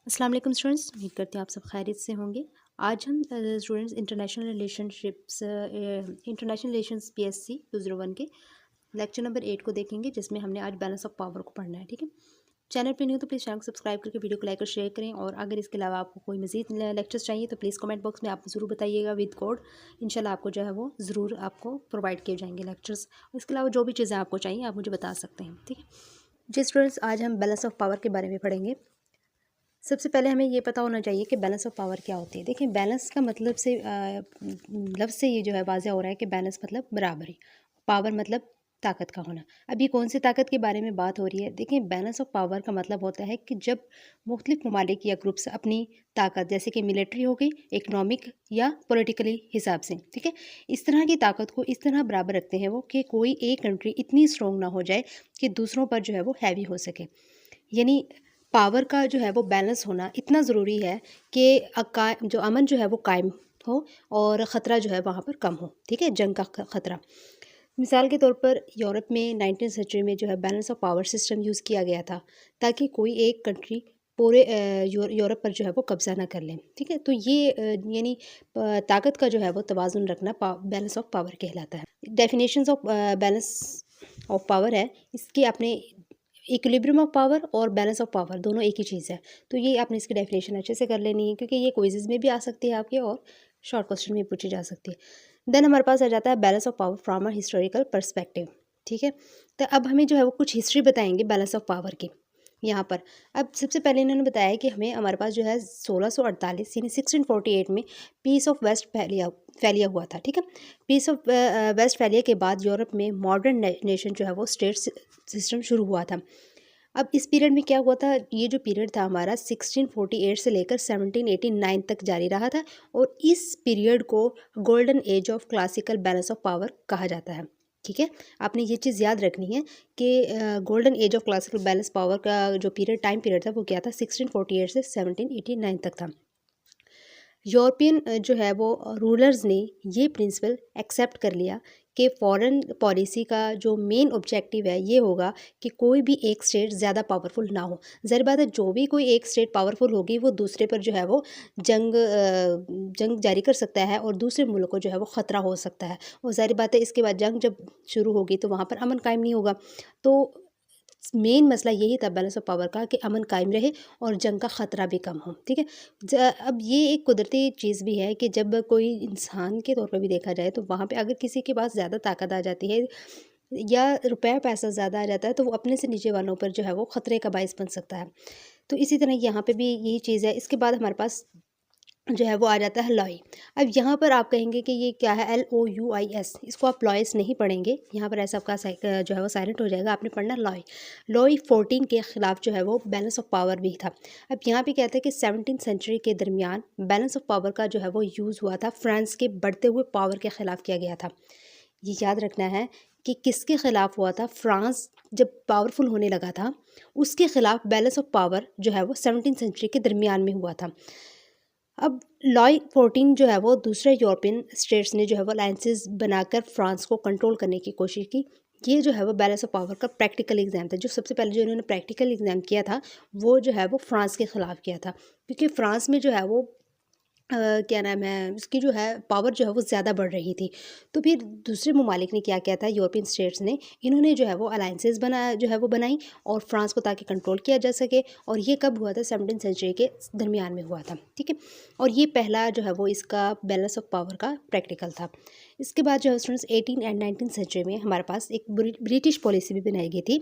अस्सलाम वालेकुम स्टूडेंट्स, उम्मीद करते हैं आप सब खैरियत से होंगे। आज हम स्टूडेंट्स इंटरनेशनल रिलेशंस पीएससी 201 के लेक्चर नंबर 8 को देखेंगे, जिसमें हमने आज बैलेंस ऑफ पावर को पढ़ना है। ठीक है, चैनल पे नहीं हो तो प्लीज़ चैनल को सब्सक्राइब करके वीडियो को लाइक और शेयर करें। और अगर इसके अलावा आपको कोई मजीद लेक्चर्स चाहिए तो प्लीज़ कमेंट बॉक्स में आप ज़रूर बताइएगा विद कोड। इंशाल्लाह आपको जो है वो ज़रूर आपको प्रोवाइड किए जाएंगे लेक्चर्स। इसके अलावा जो भी चीज़ें आपको चाहिए आप मुझे बता सकते हैं। ठीक है जी स्टूडेंट्स, आज हम बैलेंस ऑफ पावर के बारे में पढ़ेंगे। सबसे पहले हमें ये पता होना चाहिए कि बैलेंस ऑफ पावर क्या होती है। देखिए, बैलेंस का मतलब से लफ्ज़ से ये जो है वाज़ह हो रहा है कि बैलेंस मतलब बराबरी, पावर मतलब ताकत का होना। अब ये कौन सी ताकत के बारे में बात हो रही है? देखिए, बैलेंस ऑफ पावर का मतलब होता है कि जब मुख्तलिफ ममालिक या ग्रुप्स अपनी ताकत, जैसे कि मिलिट्री हो गई, इकनॉमिक या पॉलिटिकली हिसाब से, ठीक है, इस तरह की ताकत को इस तरह बराबर रखते हैं वो कि कोई एक कंट्री इतनी स्ट्रॉन्ग ना हो जाए कि दूसरों पर जो है वो हैवी हो सके। यानी पावर का जो है वो बैलेंस होना इतना ज़रूरी है कि जो अमन जो है वो कायम हो और ख़तरा जो है वहाँ पर कम हो। ठीक है, जंग का ख़तरा। मिसाल के तौर पर यूरोप में 19th सेंचुरी में जो है balance of power system use किया गया था, ताकि कोई एक कंट्री पूरे यूरोप पर जो है वो कब्ज़ा ना कर ले। ठीक है, तो ये यानी ताकत का जो है वो तवाज़ुन रखना बैलेंस ऑफ पावर कहलाता है। Definitions of balance of power है, इसके अपने इक्विलिब्रियम ऑफ पावर और बैलेंस ऑफ पावर दोनों एक ही चीज़ है। तो ये आपने इसकी डेफिनेशन अच्छे से कर लेनी है, क्योंकि ये क्विज़ में भी आ सकती है आपके, और शॉर्ट क्वेश्चन में पूछी जा सकती है। देन हमारे पास आ जाता है balance of power from a historical perspective. ठीक है, तो अब हमें जो है वो कुछ हिस्ट्री बताएंगे बैलेंस ऑफ पावर की यहाँ पर। अब सबसे पहले इन्होंने बताया कि हमें हमारे पास जो है 1648 यानी 1648 में पीस ऑफ वेस्ट फैलिया हुआ था। ठीक है, पीस ऑफ वेस्ट फैलिया के बाद यूरोप में मॉडर्न नेशन जो है वो स्टेट सिस्टम शुरू हुआ था। अब इस पीरियड में क्या हुआ था, ये जो पीरियड था हमारा 1648 से लेकर 1789 तक जारी रहा था, और इस पीरियड को golden age of classical balance of power कहा जाता है। ठीक है, आपने ये चीज़ याद रखनी है कि golden age of classical balance power का जो टाइम पीरियड था वो क्या था, 1648 से 1789 तक था। यूरोपियन जो है वो रूलर्स ने ये प्रिंसिपल एक्सेप्ट कर लिया कि फॉरेन पॉलिसी का जो मेन ऑब्जेक्टिव है ये होगा कि कोई भी एक स्टेट ज़्यादा पावरफुल ना हो। ज़ाहिर बात है, जो भी कोई एक स्टेट पावरफुल होगी वो दूसरे पर जो है वो जंग जारी कर सकता है, और दूसरे मुल्क को जो है वो ख़तरा हो सकता है। और ज़ाहिर बात है, इसके बाद जंग जब शुरू होगी तो वहाँ पर अमन कायम नहीं होगा। तो मेन मसला यही था बैलेंस ऑफ पावर का, कि अमन कायम रहे और जंग का ख़तरा भी कम हो। ठीक है, अब ये एक कुदरती चीज़ भी है कि जब कोई इंसान के तौर पर भी देखा जाए तो वहाँ पे अगर किसी के पास ज़्यादा ताकत आ जाती है या रुपया पैसा ज़्यादा आ जाता है, तो वो अपने से नीचे वालों पर जो है वो ख़तरे का बायस बन सकता है। तो इसी तरह यहाँ पे भी यही चीज़ है। इसके बाद हमारे पास जो है वो आ जाता है लॉय। अब यहाँ पर आप कहेंगे कि ये क्या है, LOUIS, इसको आप लॉयस नहीं पढ़ेंगे, यहाँ पर ऐसा आपका जो है वो साइलेंट हो जाएगा, आपने पढ़ना लॉय। लॉय 14 के ख़िलाफ़ जो है वो बैलेंस ऑफ पावर भी था। अब यहाँ पे कहते हैं कि 17th सेंचुरी के दरमियान बैलेंस ऑफ पावर का जो है वो यूज़ हुआ था, फ्रांस के बढ़ते हुए पावर के ख़िलाफ़ किया गया था। ये याद रखना है कि किसके ख़िलाफ़ हुआ था। फ्रांस जब पावरफुल होने लगा था, उसके ख़िलाफ़ बैलेंस ऑफ पावर जो है वो 17th सेंचुरी के दरमियान में हुआ था। अब लॉय 14 जो है वो दूसरे यूरोपियन स्टेट्स ने जो है वो अलायंसेस बनाकर फ्रांस को कंट्रोल करने की कोशिश की। ये जो है वो बैलेंस ऑफ पावर का प्रैक्टिकल एग्जाम था। जो सबसे पहले जो इन्होंने प्रैक्टिकल एग्जाम किया था वो जो है वो फ्रांस के ख़िलाफ़ किया था, क्योंकि फ्रांस में जो है वो क्या नाम है, उसकी जो है पावर जो है वो ज़्यादा बढ़ रही थी। तो फिर दूसरे ममालिक ने क्या किया था, यूरोपियन स्टेट्स ने, इन्होंने जो है वो अलायंसेस जो है वो बनाई, और फ्रांस को ताकि कंट्रोल किया जा सके। और ये कब हुआ था, 17th सेंचुरी के दरमियान में हुआ था। ठीक है, और ये पहला जो है वो इसका बैलेंस ऑफ पावर का प्रैक्टिकल था। इसके बाद जो है स्टूडेंट्स 18 एंड 19th सेंचुरी में हमारे पास एक ब्रिटिश पॉलिसी भी बनाई गई थी।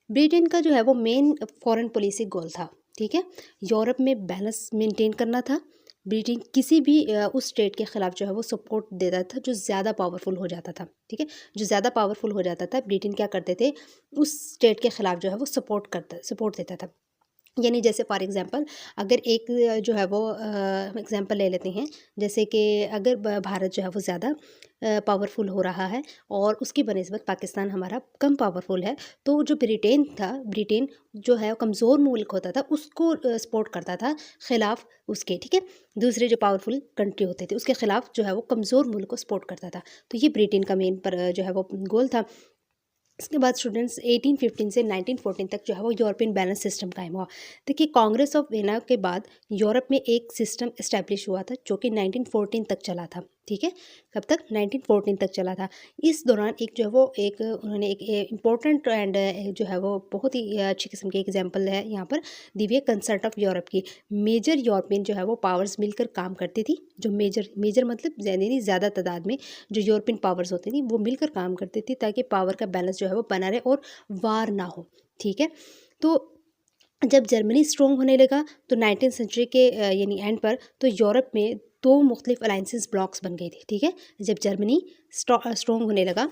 ब्रिटेन का जो है वो मेन फॉरेन पॉलिसी गोल था, ठीक है, यूरोप में बैलेंस मेंटेन करना था। ब्रिटेन किसी भी उस स्टेट के ख़िलाफ़ जो है वो सपोर्ट देता था जो ज़्यादा पावरफुल हो जाता था। ठीक है, जो ज़्यादा पावरफुल हो जाता था, ब्रिटेन क्या करते थे, उस स्टेट के ख़िलाफ़ जो है वो सपोर्ट देता था। यानी जैसे फॉर एग्ज़ाम्पल, अगर एक जो है वो एग्ज़ाम्पल ले लेते हैं, जैसे कि अगर भारत जो है वो ज़्यादा पावरफुल हो रहा है और उसकी बनिस्बत पाकिस्तान हमारा कम पावरफुल है, तो जो ब्रिटेन जो है कमज़ोर मुल्क होता था उसको सपोर्ट करता था ख़िलाफ़ उसके। ठीक है, दूसरे जो पावरफुल कंट्री होते थे उसके ख़िलाफ़ जो है वो कमज़ोर मुल्क को सपोर्ट करता था। तो ये ब्रिटेन का मेन पर जो है वो गोल था। इसके बाद स्टूडेंट्स 1815 से 1914 तक जो है वो यूरोपियन बैलेंस सिस्टम कायम हुआ। देखिए कांग्रेस ऑफ वियना के बाद यूरोप में एक सिस्टम इस्टेब्लिश हुआ था जो कि 1914 तक चला था। ठीक है, कब तक? 1914 तक चला था। इस दौरान एक जो है वो एक उन्होंने एक इम्पोर्टेंट एंड जो है वो बहुत ही अच्छी किस्म की एग्जाम्पल है यहाँ पर दी हुई है कंसर्ट ऑफ यूरोप की। मेजर यूरोपियन जो है वो पावर्स मिलकर काम करती थी। जो मेजर मेजर मतलब यानी ज़्यादा तादाद में जो यूरोपियन पावर्स होती थी वो मिलकर काम करती थी ताकि पावर का बैलेंस जो है वो बना रहे और वार ना हो। ठीक है, तो जब जर्मनी स्ट्रॉन्ग होने लगा तो 19th सेंचुरी के यानी एंड पर तो यूरोप में दो मुख्तलिफ अलाइंसेस ब्लॉक्स बन गई थी। ठीक है, जब जर्मनी स्ट्रॉन्ग होने लगा,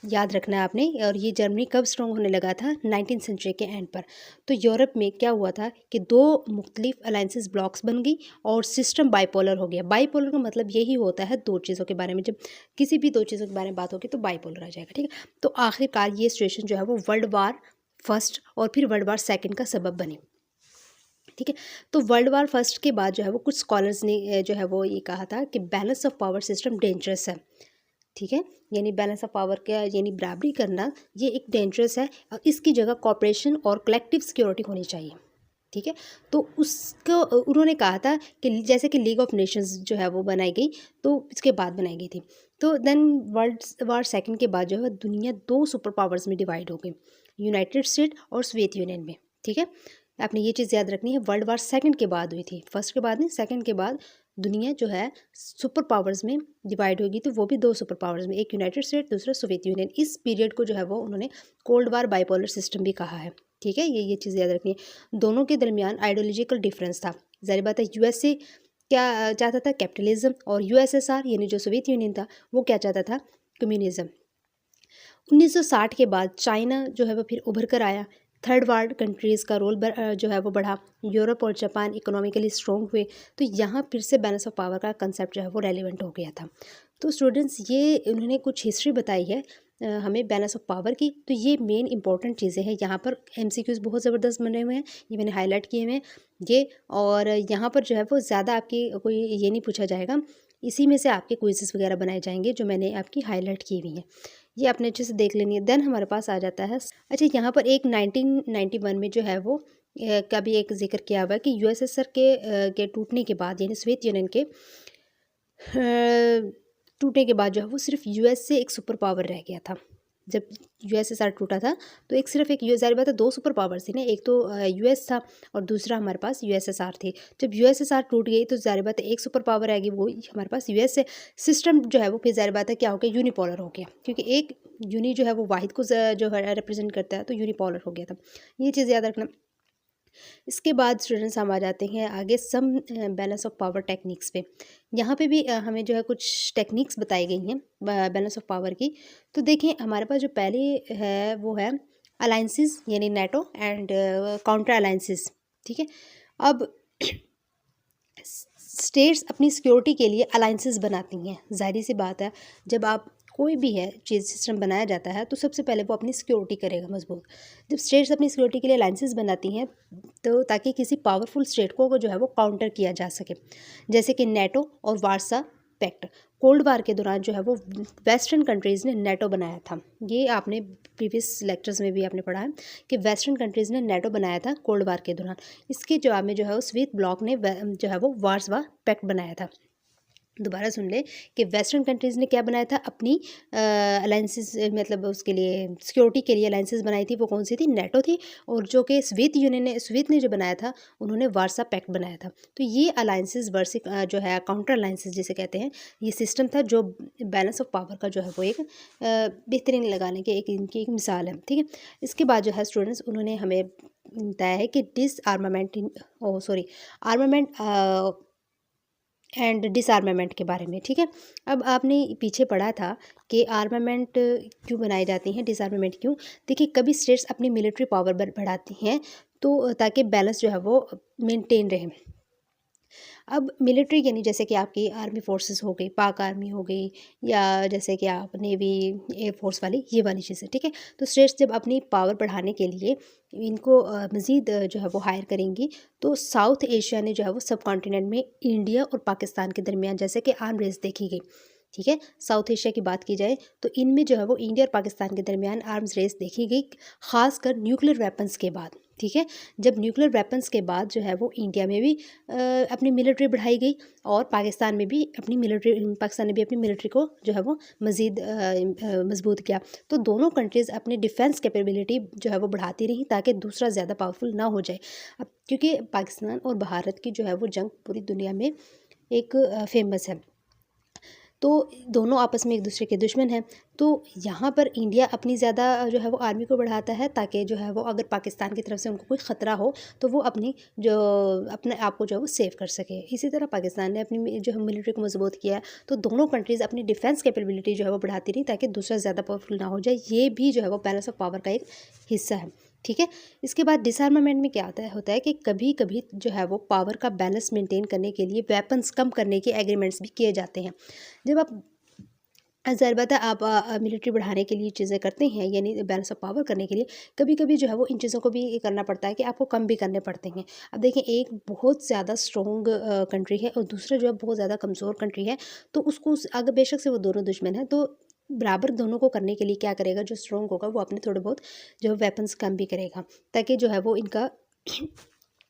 याद रखना है आपने। और ये जर्मनी कब स्ट्रॉन्ग होने लगा था? 19th सेंचुरी के एंड पर। तो यूरोप में क्या हुआ था कि दो मुख्तलिफ अलाइंसेस ब्लॉक्स बन गई और सिस्टम बाइपोलर हो गया। बाइपोलर का मतलब यही होता है दो चीज़ों के बारे में, जब किसी भी दो चीज़ों के बारे में बात होगी तो बाइपोलर आ जाएगा। ठीक है, तो आखिरकार ये सिचुएशन जो है वो वर्ल्ड वार फर्स्ट और फिर वर्ल्ड वार सेकंड का सबब बनी। ठीक है, तो वर्ल्ड वार फर्स्ट के बाद जो है वो कुछ स्कॉलर्स ने जो है वो ये कहा था कि balance of power system dangerous है। ठीक है, यानी बैलेंस ऑफ पावर का यानी बराबरी करना ये एक डेंजरस है और इसकी जगह कॉपरेशन और कलेक्टिव सिक्योरिटी होनी चाहिए। ठीक है, तो उसको उन्होंने कहा था कि जैसे कि लीग ऑफ नेशंस जो है वो बनाई गई, तो इसके बाद बनाई गई थी। तो देन वर्ल्ड वार सेकंड के बाद जो है दुनिया दो सुपर पावर्स में डिवाइड हो गई, यूनाइटेड स्टेट और सोवियत यूनियन में। ठीक है, आपने ये चीज़ याद रखनी है, वर्ल्ड वार सेकंड के बाद हुई थी, फर्स्ट के बाद नहीं, सेकंड के बाद दुनिया जो है सुपर पावर्स में डिवाइड होगी। तो वो भी दो सुपर पावर्स में, एक यूनाइटेड स्टेट दूसरा सोवियत यूनियन। इस पीरियड को जो है वो उन्होंने कोल्ड वार बाइपोलर सिस्टम भी कहा है। ठीक है, ये चीज़ याद रखनी है। दोनों के दरमियान आइडियोलॉजिकल डिफरेंस था। ज़ाहिर बात है यूएसए क्या चाहता था? कैपिटलिज्म। और यूएसएसआर यानी जो सोवियत यूनियन था वो क्या चाहता था? कम्युनिज्म। 1960 के बाद चाइना जो है वो फिर उभर कर आया। थर्ड वर्ल्ड कंट्रीज़ का रोल जो है वो बढ़ा। यूरोप और जापान इकोनॉमिकली स्ट्रॉन्ग हुए। तो यहाँ फिर से बैलेंस ऑफ पावर का कंसेप्ट जो है वो रेलिवेंट हो गया था। तो स्टूडेंट्स ये उन्होंने कुछ हिस्ट्री बताई है हमें बैलेंस ऑफ पावर की। तो ये मेन इंपॉर्टेंट चीज़ें हैं। यहाँ पर एमसीक्यूज़ बहुत ज़बरदस्त बने हुए हैं, ये मैंने हाईलाइट किए हुए हैं ये। और यहाँ पर जो है वो ज़्यादा आपकी कोई ये नहीं पूछा जाएगा, इसी में से आपके क्विज़ेस वगैरह बनाए जाएंगे जो मैंने आपकी हाईलाइट की हुई हैं। ये आपने अच्छे से देख लेनी है। देन हमारे पास आ जाता है, अच्छा यहाँ पर एक 1991 में जो है वो का भी एक जिक्र किया हुआ है कि यूएसएसआर के टूटने के बाद यानी सोवियत यूनियन के टूटने के बाद जो है वो सिर्फ यूएस से एक सुपर पावर रह गया था। जब यूएसएसआर टूटा था तो एक सिर्फ एक यूएस, ज़ाहिर बात है दो सुपर पावर्स थी ना, एक तो यूएस था और दूसरा हमारे पास यूएसएसआर थी। जब यूएसएसआर टूट गई तो ज़ाहिर बात है एक सुपर पावर आएगी, वो हमारे पास यूएस है। सिस्टम जो है वो फिर ज़ाहिर बात है क्या हो गया? यूनिपोलर हो गया, क्योंकि एक यूनि जो है वो वाहिद को जो है रिप्रेजेंट करता है, तो यूनिपोलर हो गया था। ये चीज़ याद रखना। इसके बाद स्टूडेंट्स हम आ जाते हैं आगे सम बैलेंस ऑफ पावर टेक्निक्स पे। यहाँ पे भी हमें जो है कुछ टेक्निक्स बताई गई हैं बैलेंस ऑफ पावर की। तो देखें हमारे पास जो पहले है वो है अलाइंसेस यानी नेटो एंड काउंटर अलाइंसेस। ठीक है, अब स्टेट्स अपनी सिक्योरिटी के लिए अलाइंसेस बनाती हैं। ज़ाहिर सी बात है, जब आप कोई भी है चीज़ सिस्टम बनाया जाता है तो सबसे पहले वो अपनी सिक्योरिटी करेगा मजबूत। जब स्टेट्स अपनी सिक्योरिटी के लिए अलाइंसेस बनाती हैं तो ताकि किसी पावरफुल स्टेट को जो है वो काउंटर किया जा सके, जैसे कि नेटो और वार्सा पैक्ट। कोल्ड वार के दौरान जो है वो वेस्टर्न कंट्रीज़ ने नेटो बनाया था। ये आपने प्रीवियस लेक्चर्स में भी आपने पढ़ा है कि वेस्टर्न कंट्रीज़ ने नेटो बनाया था कोल्ड वार के दौरान। इसके जवाब में जो है वो सोवियत ब्लॉक ने जो है वो वार्सवा पैक्ट बनाया था। दोबारा सुन ले कि वेस्टर्न कंट्रीज़ ने क्या बनाया था? अपनी अलाइंसेस, मतलब उसके लिए सिक्योरिटी के लिए अलाइंसेस बनाई थी। वो कौन सी थी? नेटो थी। और जो कि सोवियत ने जो बनाया था उन्होंने वार्सा पैक्ट बनाया था। तो ये अलाइंसेस जो है काउंटर अलाइंसेस जिसे कहते हैं, ये सिस्टम था जो बैलेंस ऑफ पावर का जो है वो एक बेहतरीन लगाने के इनकी एक मिसाल है। ठीक है, इसके बाद जो है स्टूडेंट्स उन्होंने हमें बताया है कि आर्मामेंट एंड डिसआर्मामेंट के बारे में। ठीक है, अब आपने पीछे पढ़ा था कि आर्मामेंट क्यों बनाई जाती हैं, डिसआर्मामेंट क्यों। देखिए कभी स्टेट्स अपनी मिलिट्री पावर बढ़ाती हैं तो ताकि बैलेंस जो है वो मेंटेन रहे। अब मिलिट्री यानी जैसे कि आपकी आर्मी फोर्सेस हो गई, पाक आर्मी हो गई, या जैसे कि आप नेवी एयर फोर्स वाली, ये वाली चीज़ें। ठीक है, तो स्टेट्स जब अपनी पावर बढ़ाने के लिए इनको मज़ीद जो है वो हायर करेंगी तो साउथ एशिया ने जो है वो सब कॉन्टिनेंट में इंडिया और पाकिस्तान के दरमियान जैसे कि आर्म रेस देखी गई। ठीक है। साउथ एशिया की बात की जाए तो इनमें जो है वो इंडिया और पाकिस्तान के दरमियान आर्म्स रेस देखी गई, खासकर न्यूक्लियर वेपन्स के बाद। ठीक है, जब न्यूक्लियर वेपन्स के बाद जो है वो इंडिया में भी अपनी मिलिट्री बढ़ाई गई और पाकिस्तान में भी अपनी मिलिट्री, पाकिस्तान ने भी अपनी मिलिट्री को जो है वो मज़ीद मजबूत किया। तो दोनों कंट्रीज़ अपनी डिफेंस कैपेबिलिटी जो है वो बढ़ाती रही ताकि दूसरा ज़्यादा पावरफुल ना हो जाए। अब क्योंकि पाकिस्तान और भारत की जो है वो जंग पूरी दुनिया में एक फेमस है, तो दोनों आपस में एक दूसरे के दुश्मन हैं। तो यहाँ पर इंडिया अपनी ज़्यादा जो है वो आर्मी को बढ़ाता है ताकि जो है वो अगर पाकिस्तान की तरफ से उनको कोई ख़तरा हो तो वो अपने आप को जो है वो सेव कर सके। इसी तरह पाकिस्तान ने अपनी जो है मिलिट्री को मजबूत किया है। तो दोनों कंट्रीज़ अपनी डिफेंस कैपेबिलिटी जो है वो बढ़ाती रही ताकि दूसरा ज़्यादा पावरफुल ना हो जाए। ये भी जो है वो बैलेंस ऑफ पावर का एक हिस्सा है। ठीक है, इसके बाद डिसआर्मामेंट में क्या होता है कि कभी कभी जो है वो पावर का बैलेंस मेंटेन करने के लिए वेपन्स कम करने के एग्रीमेंट्स भी किए जाते हैं। जब आप, ज़ाहिर बात है, आप मिलिट्री बढ़ाने के लिए चीज़ें करते हैं, यानी बैलेंस ऑफ पावर करने के लिए कभी कभी जो है वो इन चीज़ों को भी करना पड़ता है कि आपको कम भी करने पड़ते हैं। अब देखें, एक बहुत ज़्यादा स्ट्रॉन्ग कंट्री है और दूसरा जो है बहुत ज़्यादा कमज़ोर कंट्री है, तो उसको अगर बेशक से वो दोनों दुश्मन हैं तो बराबर दोनों को करने के लिए क्या करेगा, जो स्ट्रॉन्ग होगा वो अपने थोड़े बहुत जो वेपन्स कम भी करेगा ताकि जो है वो इनका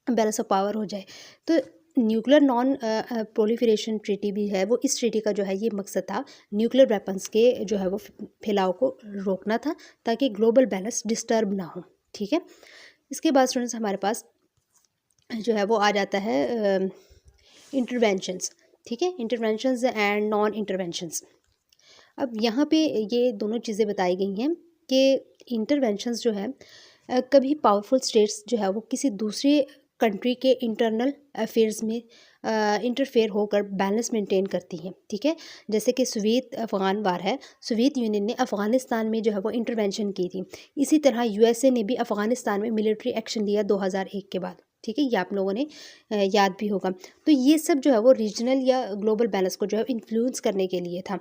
बैलेंस ऑफ पावर हो जाए। तो न्यूक्लियर नॉन प्रोलिफरेशन ट्रीटी भी है, वो इस ट्रीटी का जो है ये मकसद था न्यूक्लियर वेपन्स के जो है वो फैलाव को रोकना था ताकि ग्लोबल बैलेंस डिस्टर्ब ना हो। ठीक है, इसके बाद स्टूडेंट्स हमारे पास जो है वो आ जाता है इंटरवेंशंस। ठीक है, इंटरवेंशंस एंड नॉन इंटरवेंशंस। अब यहाँ पे ये दोनों चीज़ें बताई गई हैं कि इंटरवेंशंस जो है कभी पावरफुल स्टेट्स जो है वो किसी दूसरे कंट्री के इंटरनल अफेयर्स में इंटरफेयर होकर बैलेंस मेंटेन करती हैं। ठीक है, जैसे कि सोवियत अफ़गान वार है, सोवियत यूनियन ने अफ़गानिस्तान में जो है वो इंटरवेंशन की थी। इसी तरह यूएसए ने भी अफ़गानिस्तान में मिलिट्री एक्शन लिया 2001 के बाद। ठीक है, ये आप लोगों ने याद भी होगा। तो ये सब जो है वो रीजनल या ग्लोबल बैलेंस को जो है इन्फ्लुएंस करने के लिए था।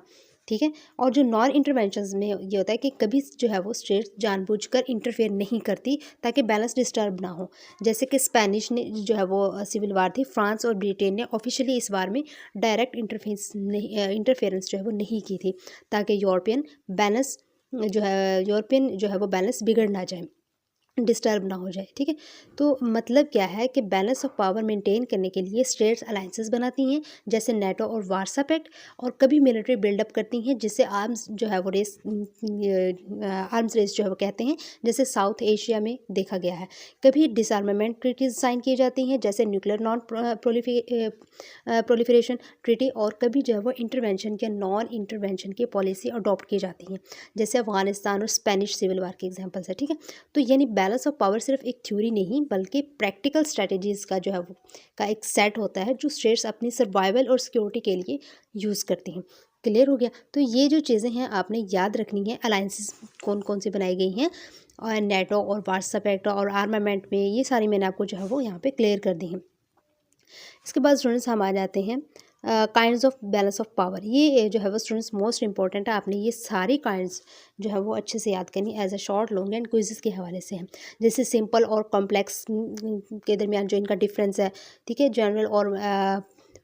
ठीक है, और जो नॉन इंटरवेंशंस में ये होता है कि कभी जो है वो स्टेट्स जानबूझकर इंटरफेयर नहीं करती ताकि बैलेंस डिस्टर्ब ना हो। जैसे कि स्पेनिश ने जो है वो सिविल वार थी, फ्रांस और ब्रिटेन ने ऑफिशियली इस वार में डायरेक्ट इंटरफेरेंस जो है वो नहीं की थी ताकि यूरोपियन जो है वो बैलेंस बिगड़ ना जाए, डिस्टर्ब ना हो जाए। ठीक है, तो मतलब क्या है कि बैलेंस ऑफ पावर मेंटेन करने के लिए स्टेट्स अलायंसेस बनाती हैं जैसे नेटो और वार्सा पैक्ट, और कभी मिलिट्री बिल्डअप करती हैं जिससे आर्म्स जो है वो आर्म्स रेस जो है वो कहते हैं, जैसे साउथ एशिया में देखा गया है। कभी डिसआर्मामेंट ट्रीटीज साइन की जाती हैं जैसे न्यूक्लियर नॉन प्रोलिफरेशन ट्रीटी, और कभी जो है वो इंटरवेंशन या नॉन इंटरवेंशन की पॉलिसी अडॉप्ट की जाती हैं जैसे अफगानिस्तान और स्पेनिश सिविल वार के एग्जाम्पल्स है। ठीक है, तो यानी बैलेंस ऑफ पावर सिर्फ एक थ्योरी नहीं बल्कि प्रैक्टिकल स्ट्रेटजीज़ का जो है वो का एक सेट होता है जो स्टेट्स अपनी सर्वाइवल और सिक्योरिटी के लिए यूज़ करती हैं। क्लियर हो गया? तो ये जो चीज़ें हैं आपने याद रखनी है। अलायंसेस कौन कौन सी बनाई गई हैं और नेटो और वार्सा पैक्ट और आर्मामेंट में, ये सारी मैंने आपको जो है वो यहाँ पे क्लियर कर दी हैं। इसके बाद स्टूडेंट्स हम आ जाते हैं kinds of balance of power. ये जो है वो स्टूडेंट्स मोस्ट इंपॉर्टेंट है, आपने ये सारी काइंड्स जो है वो अच्छे से याद करनी as a short long and quiz के हवाले से हैं। जैसे सिंपल और कॉम्प्लेक्स के दरमियान जो इनका डिफरेंस है। ठीक है, जनरल और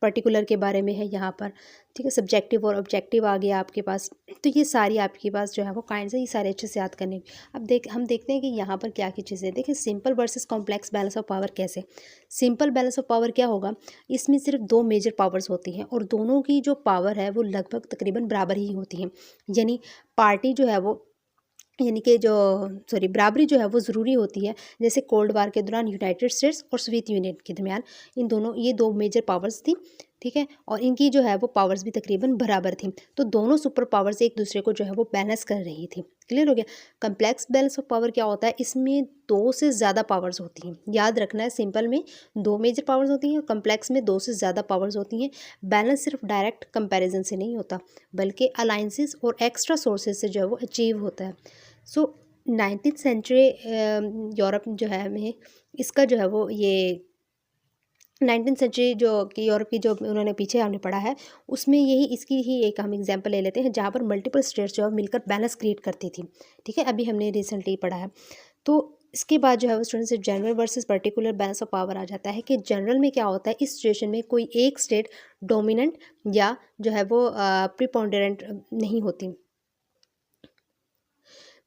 पर्टिकुलर के बारे में है यहाँ पर। ठीक है, सब्जेक्टिव और ऑब्जेक्टिव आ गया आपके पास। तो ये सारी आपके पास जो है वो काइंड्स है, ये सारे अच्छे से याद करने। अब हम देखते हैं कि यहाँ पर क्या क्या चीज़ें। देखिए, simple versus complex balance of power कैसे। सिंपल बैलेंस ऑफ पावर क्या होगा, इसमें सिर्फ दो मेजर पावर्स होती हैं और दोनों की जो पावर है वो लगभग तकरीबन बराबर ही होती है। यानी पार्टी जो है वो, यानी कि बराबरी जो है वो ज़रूरी होती है। जैसे कोल्ड वार के दौरान यूनाइटेड स्टेट्स और सोवियत यूनियन के दरमियान ये दो मेजर पावर्स थी। ठीक है, और इनकी जो है वो पावर्स भी तकरीबन बराबर थी। तो दोनों सुपर पावर्स एक दूसरे को जो है वो बैलेंस कर रही थी। क्लियर हो गया? कम्प्लेक्स बैलेंस ऑफ पावर क्या होता है, इसमें दो से ज़्यादा पावर्स होती हैं। याद रखना है, सिंपल में दो मेजर पावर्स होती हैं और कम्प्लेक्स में दो से ज़्यादा पावर्स होती हैं। बैलेंस सिर्फ डायरेक्ट कंपैरिजन से नहीं होता बल्कि अलाइंसेस और एक्स्ट्रा सोर्सेज से जो है वो अचीव होता है। सो 19th सेंचुरी यूरोप जो है में इसका जो है वो ये 19th सेंचुरी जो कि यूरोप की जो उन्होंने पीछे हमने पढ़ा है, उसमें इसकी ही एक हम एग्जांपल ले लेते हैं जहाँ पर मल्टीपल स्टेट्स जो है मिलकर बैलेंस क्रिएट करती थी। ठीक है, अभी हमने रिसेंटली पढ़ा है। तो इसके बाद जो है वो स्टूडेंट से general versus particular balance of power आ जाता है कि जनरल में क्या होता है, इस सिचुएशन में कोई एक स्टेट डोमिनेंट या जो है वो प्रिपोंडेरेंट नहीं होती।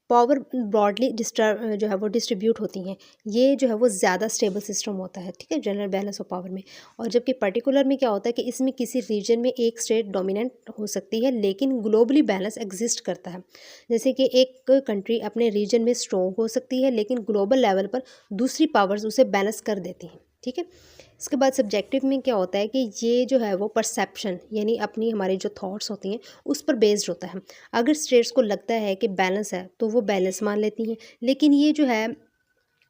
पावर ब्रॉडली जो है वो डिस्ट्रीब्यूट होती हैं। ये जो है वो ज़्यादा स्टेबल सिस्टम होता है, ठीक है, जनरल बैलेंस ऑफ पावर में। और जबकि पर्टिकुलर में क्या होता है कि इसमें किसी रीजन में एक स्टेट डोमिनेंट हो सकती है लेकिन ग्लोबली बैलेंस एग्जिस्ट करता है। जैसे कि एक कंट्री अपने रीजन में स्ट्रॉन्ग हो सकती है लेकिन ग्लोबल लेवल पर दूसरी पावर्स उसे बैलेंस कर देती हैं, ठीक है। इसके बाद सब्जेक्टिव में क्या होता है कि ये जो है वो परसेप्शन यानी अपनी हमारी जो थॉट्स होती हैं उस पर बेस्ड होता है। अगर स्टेट्स को लगता है कि बैलेंस है तो वो बैलेंस मान लेती हैं, लेकिन ये जो है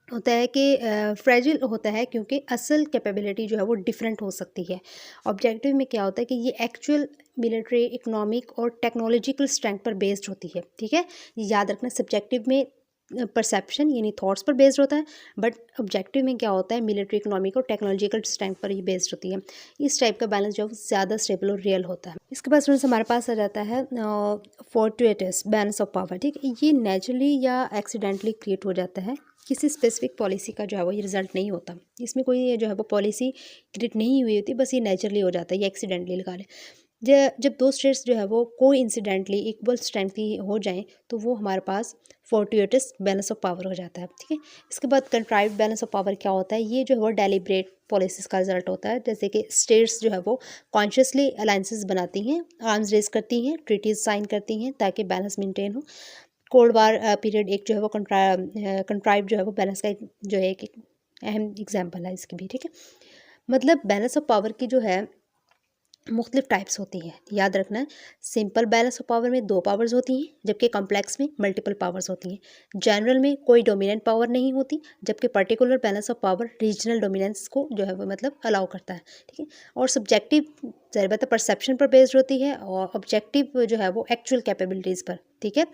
होता है कि फ्रेजिल होता है क्योंकि असल कैपेबिलिटी जो है वो डिफरेंट हो सकती है। ऑब्जेक्टिव में क्या होता है कि ये एक्चुअल मिलिट्री, इकोनॉमिक और टेक्नोलॉजिकल स्ट्रेंथ पर बेस्ड होती है, ठीक है। ये याद रखना, सब्जेक्टिव में परसेप्शन यानी थॉट्स पर बेस्ड होता है, बट ऑब्जेक्टिव में क्या होता है मिलिट्री, इकोनॉमिक और टेक्नोलॉजिकल स्ट्रेंथ पर ये बेस्ड होती है। इस टाइप का बैलेंस जो है ज़्यादा स्टेबल और रियल होता है। इसके बाद स्टूडेंट्स हमारे पास आ जाता है फोर्टुइटस बैलेंस ऑफ पावर, ठीक है। ये नेचुरली या एक्सीडेंटली क्रिएट हो जाता है, किसी स्पेसिफिक पॉलिसी का जो है वो ये रिजल्ट नहीं होता। इसमें कोई जो है वो पॉलिसी क्रिएट नहीं हुई होती, बस ये नेचुरली हो जाता है, ये एक्सीडेंटली लगा लें। जब दो स्टेट्स जो है वो कोइंसिडेंटली इक्वल स्ट्रेंथ की हो जाएं तो वो हमारे पास फोर्टुइटस बैलेंस ऑफ पावर हो जाता है, ठीक है। इसके बाद कंट्राइव्ड बैलेंस ऑफ पावर क्या होता है, ये जो है वो डेलिब्रेट पॉलिसीज का रिजल्ट होता है। जैसे कि स्टेट्स जो है वो कॉन्शियसली अलायंसेस बनाती हैं, आर्म्स रेस करती हैं, ट्रीटीज साइन करती हैं ताकि बैलेंस मेंटेन हो। कोल्ड वार पीरियड एक जो है वो कंट्राइव जो है वो बैलेंस का जो है एक अहम एग्जाम्पल है इसकी भी, ठीक है। मतलब बैलेंस ऑफ पावर की जो है मुख्तलिफ टाइप्स होती हैं, याद रखना है। सिंपल बैलेंस ऑफ पावर में दो पावर्स होती हैं जबकि कॉम्प्लेक्स में मल्टीपल पावर्स होती हैं। जनरल में कोई डोमिनेंट पावर नहीं होती जबकि particular balance of power regional dominance को जो है वो मतलब अलाउ करता है, ठीक है। और सब्जेक्टिव ज़ाहिर बात है परसेप्शन पर बेस्ड होती है और ऑब्जेक्टिव जो है वो एक्चुअल कैपेबिलिटीज़ पर, ठीक है।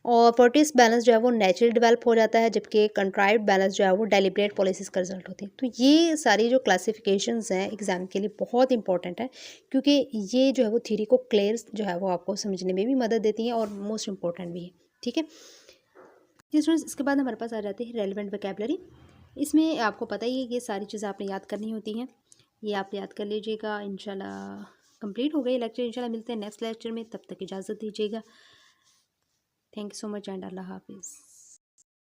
और फोर्टिस बैलेंस जो है वो नेचुरली डेवलप हो जाता है जबकि कंट्राइव्ड बैलेंस जो है वो डेलिब्रेट पॉलिसीज़ का रिजल्ट होती है। तो ये सारी जो क्लासिफिकेशंस हैं एग्जाम के लिए बहुत इंपॉर्टेंट है क्योंकि ये जो है वो थ्योरी को क्लियर जो है वो आपको समझने में भी मदद देती हैं और मोस्ट इंपॉर्टेंट भी है, ठीक है। स्टूडेंट्स इसके बाद हमारे पास आ जाती है रेलिवेंट वोकैबुलरी। इसमें आपको पता ही है ये सारी चीज़ें आपने याद करनी होती हैं, ये आप याद कर लीजिएगा। इंशाल्लाह कंप्लीट हो गई लेक्चर, इंशाल्लाह मिलते हैं नेक्स्ट लेक्चर में, तब तक इजाज़त दीजिएगा। Thank you so much and Allah हाफिज़।